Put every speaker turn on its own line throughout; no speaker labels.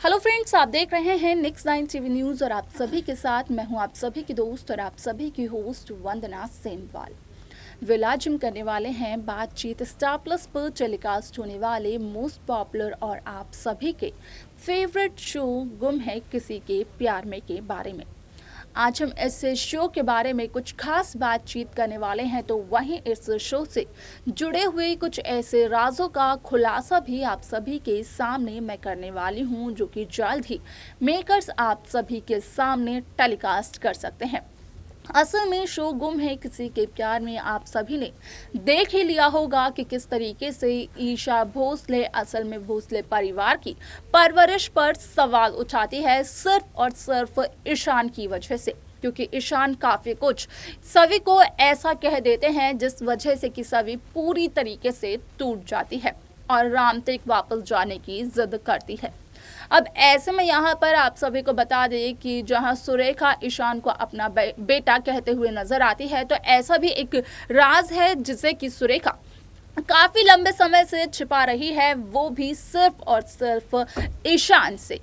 Hello friends, आप देख रहे हैं नेक्स्ट 9 टीवी न्यूज़ और आप सभी के साथ मैं हूं आप सभी की दोस्त और आप सभी की होस्ट वंदना सेनवाल। विलाजिम करने वाले हैं बातचीत स्टार प्लस पर टेलीकास्ट होने वाले मोस्ट पॉपुलर और आप सभी के फेवरेट शो गुम है किसी के प्यार में के बारे में। आज हम इस शो के बारे में कुछ खास बातचीत करने वाले हैं, तो वहीं इस शो से जुड़े हुए कुछ ऐसे राजों का खुलासा भी आप सभी के सामने मैं करने वाली हूं, जो कि जल्द ही मेकर्स आप सभी के सामने टेलीकास्ट कर सकते हैं। असल में शो गुम है किसी के प्यार में आप सभी ने देख ही लिया होगा कि किस तरीके से ईशा भोसले असल में भोसले परिवार की परवरिश पर सवाल उठाती है, सिर्फ और सिर्फ ईशान की वजह से, क्योंकि ईशान काफी कुछ सभी को ऐसा कह देते हैं जिस वजह से कि सभी पूरी तरीके से टूट जाती है और रामटेक वापस जाने की जिद करती है। अब ऐसे में यहाँ पर आप सभी को बता दें कि जहाँ सुरेखा ईशान को अपना बेटा कहते हुए नजर आती है, तो ऐसा भी एक राज है जिसे कि सुरेखा काफी लंबे समय से छिपा रही है, वो भी सिर्फ और सिर्फ ईशान से।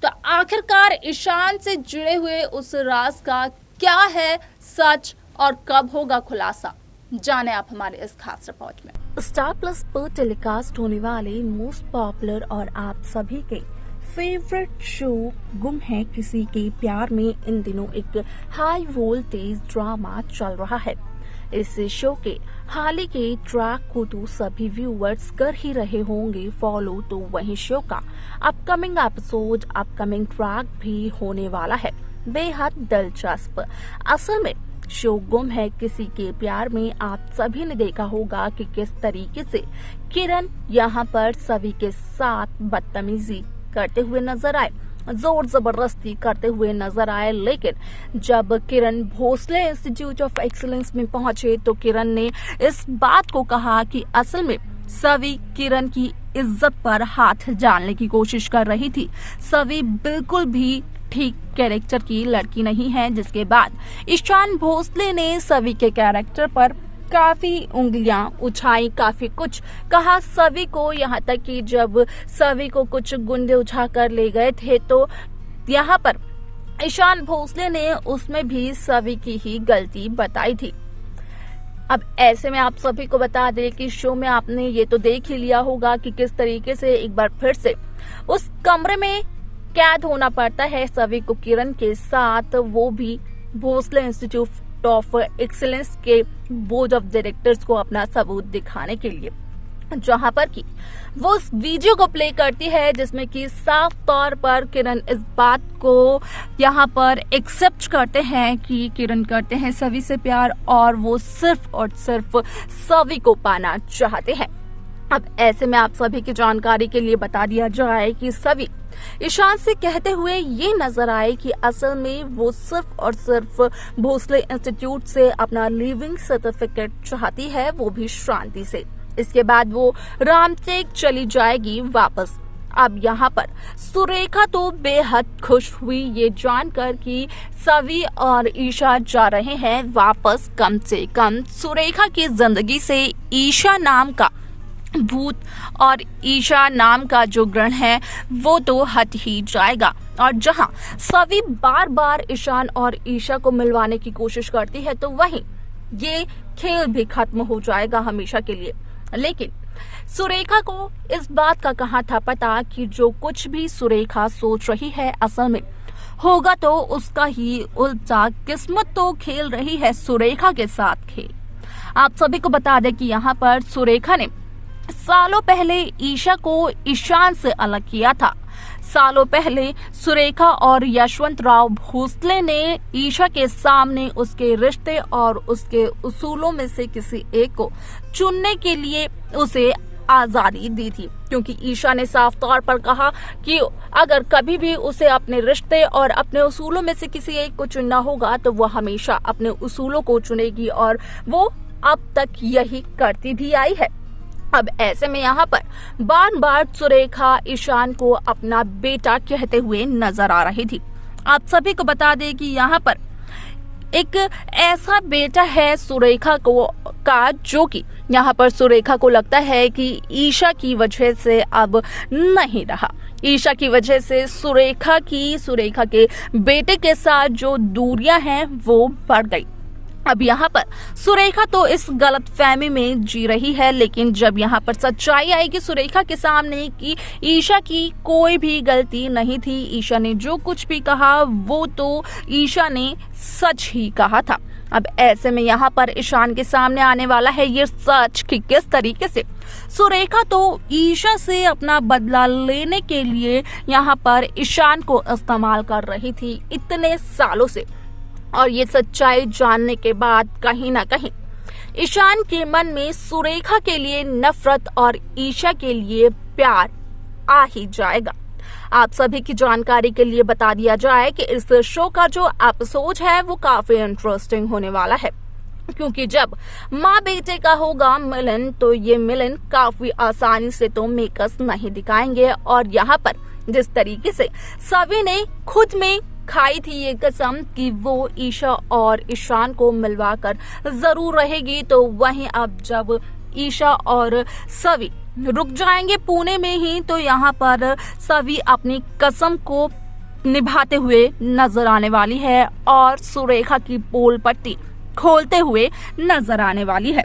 तो आखिरकार ईशान से जुड़े हुए उस राज का क्या है सच और कब होगा खुलासा, जाने आप हमारे इस खास रिपोर्ट में। स्टार प्लस पर टेलीकास्ट होने वाले मोस्ट पॉपुलर और आप सभी के फेवरेट शो गुम है किसी के प्यार में इन दिनों एक हाई वोल्टेज ड्रामा चल रहा है। इस शो के हाल ही के ट्रैक को तो सभी व्यूअर्स कर ही रहे होंगे फॉलो, तो वही शो का अपकमिंग एपिसोड अपकमिंग ट्रैक भी होने वाला है बेहद दिलचस्प। असल में शो गुम है किसी के प्यार में आप सभी ने देखा होगा कि किस तरीके से किरण यहाँ पर सभी के साथ बदतमीजी करते हुए नजर आए, जोर जबरदस्ती करते हुए नजर आए। लेकिन जब किरण भोसले इंस्टीट्यूट ऑफ एक्सीलेंस में पहुंचे तो किरण ने इस बात को कहा कि असल में सभी किरण की इज्जत पर हाथ डालने की कोशिश कर रही थी। सभी बिल्कुल भी ठीक कैरेक्टर की लड़की नहीं है, जिसके बाद ईशान भोसले ने सभी के कैरेक्टर पर काफी उंगलियां उठाई, काफी कुछ कहा सभी को, यहाँ तक कि जब सभी को कुछ गुंडे उठा कर ले गए थे तो यहाँ पर ईशान भोसले ने उसमें भी सभी की ही गलती बताई थी। अब ऐसे में आप सभी को बता दें कि शो में आपने ये तो देख ही लिया होगा कि किस तरीके से एक बार फिर से उस कमरे में कैद होना पड़ता है सभी को किरण के साथ, वो भी भोसले इंस्टीट्यूट ऑफ एक्सीलेंस के बोर्ड ऑफ डायरेक्टर्स को अपना सबूत दिखाने के लिए, जहां पर कि वो उस वीडियो को प्ले करती है जिसमें कि साफ तौर पर किरण इस बात को यहाँ पर एक्सेप्ट करते हैं कि किरण करते हैं सभी से प्यार और वो सिर्फ और सिर्फ सभी को पाना चाहते हैं। अब ऐसे में आप सभी की जानकारी के लिए बता दिया जाए कि सभी ईशान से कहते हुए ये नजर आए कि असल में वो सिर्फ और सिर्फ भोसले इंस्टीट्यूट से अपना लिविंग सर्टिफिकेट चाहती है, वो भी शांति से। इसके बाद वो रामटेक चली जाएगी वापस। अब यहाँ पर सुरेखा तो बेहद खुश हुई ये जानकर कि सभी और ईशा जा रहे हैं वापस। कम से कम सुरेखा की जिंदगी से ईशा नाम का भूत और ईशा नाम का जो ग्रहण है वो तो हट ही जाएगा। और जहां सभी बार बार ईशान और ईशा को मिलवाने की कोशिश करती है तो वहीं ये खेल भी खत्म हो जाएगा हमेशा के लिए। लेकिन सुरेखा को इस बात का कहाँ था पता कि जो कुछ भी सुरेखा सोच रही है असल में होगा तो उसका ही उल्टा किस्मत तो खेल रही है सुरेखा के साथ खेल। आप सभी को बता दें कि यहाँ पर सुरेखा ने सालों पहले ईशा को ईशान से अलग किया था। सालों पहले सुरेखा और यशवंत राव भोसले ने ईशा के सामने उसके रिश्ते और उसके उसूलों में से किसी एक को चुनने के लिए उसे आजादी दी थी, क्योंकि ईशा ने साफ तौर पर कहा कि अगर कभी भी उसे अपने रिश्ते और अपने उसूलों में से किसी एक को चुनना होगा तो वो हमेशा अपने उसूलों को चुनेगी और वो अब तक यही करती भी आई है। अब ऐसे में यहाँ पर बार बार सुरेखा ईशान को अपना बेटा कहते हुए नजर आ रही थी। आप सभी को बता दें कि यहाँ पर एक ऐसा बेटा है सुरेखा को का जो कि यहाँ पर सुरेखा को लगता है कि ईशा की वजह से अब नहीं रहा, ईशा की वजह से सुरेखा के बेटे के साथ जो दूरियां हैं वो बढ़ गई। अब यहाँ पर सुरेखा तो इस गलतफहमी में जी रही है, लेकिन जब यहाँ पर सच्चाई आएगी सुरेखा के सामने कि ईशा की कोई भी गलती नहीं थी, ईशा ने जो कुछ भी कहा वो तो ईशा ने सच ही कहा था। अब ऐसे में यहाँ पर ईशान के सामने आने वाला है ये सच कि किस तरीके से सुरेखा तो ईशा से अपना बदला लेने के लिए यहाँ पर ईशान को इस्तेमाल कर रही थी इतने सालों से। और ये सच्चाई जानने के बाद कहीं ना कहीं ईशान के मन में सुरेखा के लिए नफरत और ईशा के लिए प्यार आ ही जाएगा। आप सभी की जानकारी के लिए बता दिया जाए कि इस शो का जो एपिसोड है वो काफी इंटरेस्टिंग होने वाला है, क्योंकि जब माँ बेटे का होगा मिलन तो ये मिलन काफी आसानी से तो मेकर्स नहीं दिखाएंगे। और यहाँ पर जिस तरीके से सभी ने खुद में खाई थी ये कसम कि वो ईशा और ईशान को मिलवाकर जरूर रहेगी, तो वहीं अब जब ईशा और सभी रुक जाएंगे पुणे में ही तो यहाँ पर सभी अपनी कसम को निभाते हुए नजर आने वाली है और सुरेखा की पोल पट्टी खोलते हुए नजर आने वाली है।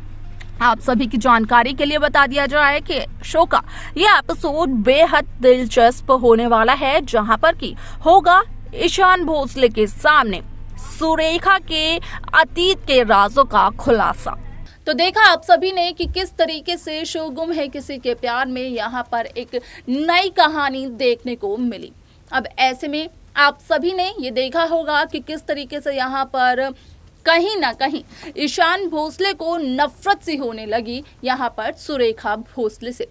आप सभी की जानकारी के लिए बता दिया जाए कि शो का यह एपिसोड बेहद दिलचस्प होने वाला है, जहां पर की होगा ईशान भोसले के सामने सुरेखा के अतीत के राजों का खुलासा। तो देखा आप सभी ने कि किस तरीके से शो गुम है किसी के प्यार में यहाँ पर एक नई कहानी देखने को मिली। अब ऐसे में आप सभी ने ये देखा होगा कि किस तरीके से यहाँ पर कहीं ना कहीं ईशान भोसले को नफरत सी होने लगी यहाँ पर सुरेखा भोसले से।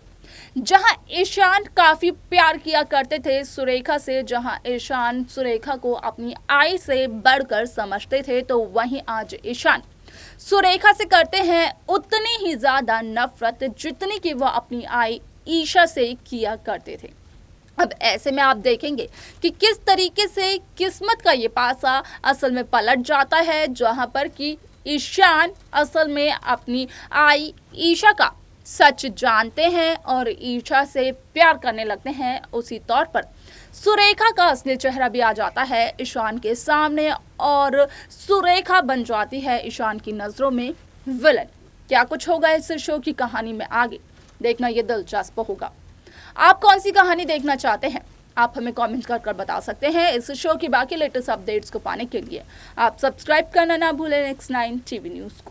जहां ईशान काफी प्यार किया करते थे सुरेखा से, जहां ईशान सुरेखा को अपनी आई से बढ़कर समझते थे, तो वहीं आज ईशान सुरेखा से करते हैं उतनी ही ज्यादा नफरत जितनी कि वह अपनी आई ईशा से किया करते थे। अब ऐसे में आप देखेंगे कि किस तरीके से किस्मत का ये पासा असल में पलट जाता है, जहां पर कि ईशान असल में अपनी आई ईशा का सच जानते हैं और ईशा से प्यार करने लगते हैं। उसी तौर पर सुरेखा का असली चेहरा भी आ जाता है ईशान के सामने और सुरेखा बन जाती है ईशान की नजरों में विलन। क्या कुछ होगा इस शो की कहानी में आगे देखना ये दिलचस्प होगा। आप कौन सी कहानी देखना चाहते हैं आप हमें कमेंट कर बता सकते हैं। इस शो की बाकी लेटेस्ट अपडेट्स को पाने के लिए आप सब्सक्राइब करना ना भूलें Next9 TV न्यूज़ को।